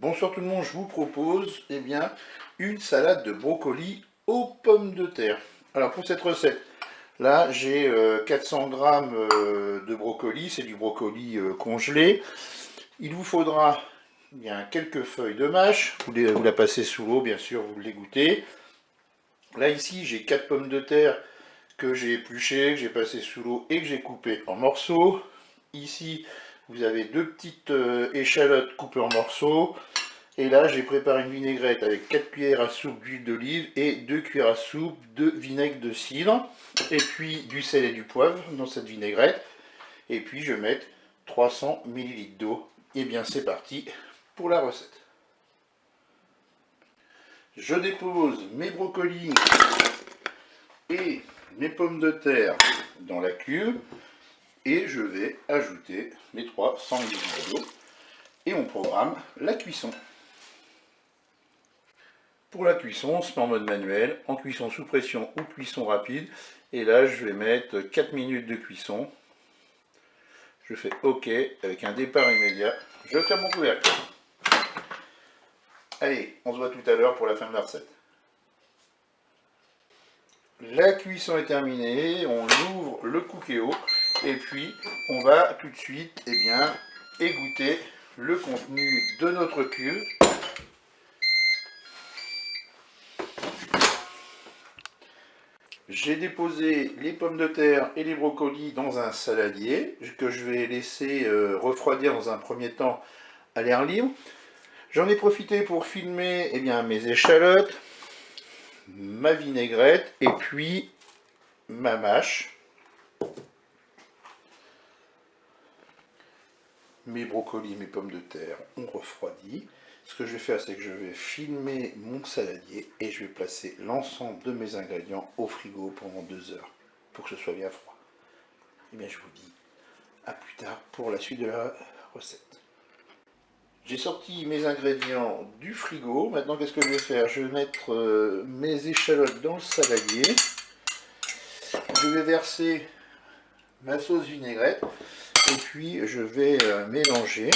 Bonsoir tout le monde, je vous propose une salade de brocoli aux pommes de terre. Alors pour cette recette, là j'ai 400 grammes de brocoli, c'est du brocoli congelé. Il vous faudra quelques feuilles de mâche, vous la passez sous l'eau bien sûr, vous l'égouttez. Là ici j'ai 4 pommes de terre que j'ai épluchées, que j'ai passées sous l'eau et que j'ai coupées en morceaux. Ici vous avez deux petites échalotes coupées en morceaux. Et là, j'ai préparé une vinaigrette avec 4 cuillères à soupe d'huile d'olive et 2 cuillères à soupe de vinaigre de cidre. Et puis du sel et du poivre dans cette vinaigrette. Et puis je vais mettre 300 ml d'eau. Et bien c'est parti pour la recette. Je dépose mes brocolis et mes pommes de terre dans la cuve. Et je vais ajouter mes 300 ml d'eau. Et on programme la cuisson. Pour la cuisson, on se met en mode manuel, en cuisson sous pression ou cuisson rapide. Et là, je vais mettre 4 minutes de cuisson. Je fais OK avec un départ immédiat. Je ferme mon couvercle. Allez, on se voit tout à l'heure pour la fin de la recette. La cuisson est terminée, on ouvre le Cookéo et puis on va tout de suite égoutter le contenu de notre cuve. J'ai déposé les pommes de terre et les brocolis dans un saladier que je vais laisser refroidir dans un premier temps à l'air libre. J'en ai profité pour filmer mes échalotes, ma vinaigrette et puis ma mâche. Mes brocolis, mes pommes de terre ont refroidi. Ce que je vais faire, c'est que je vais filmer mon saladier et je vais placer l'ensemble de mes ingrédients au frigo pendant 2 heures pour que ce soit bien froid. Et bien, je vous dis à plus tard pour la suite de la recette. J'ai sorti mes ingrédients du frigo. Maintenant, qu'est-ce que je vais faire? Je vais mettre mes échalotes dans le saladier. Je vais verser ma sauce vinaigrette et puis je vais mélanger.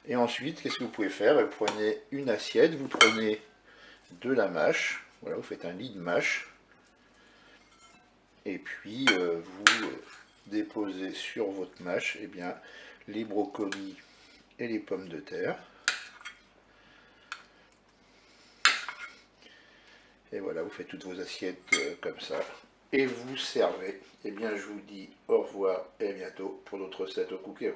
Et ensuite, qu'est-ce que vous pouvez faire? Vous prenez une assiette, vous prenez de la mâche. Voilà, vous faites un lit de mâche. Et puis, vous déposez sur votre mâche les brocolis et les pommes de terre. Et voilà, vous faites toutes vos assiettes comme ça. Et vous servez. Et bien, je vous dis au revoir et à bientôt pour d'autres recettes au Cookéo.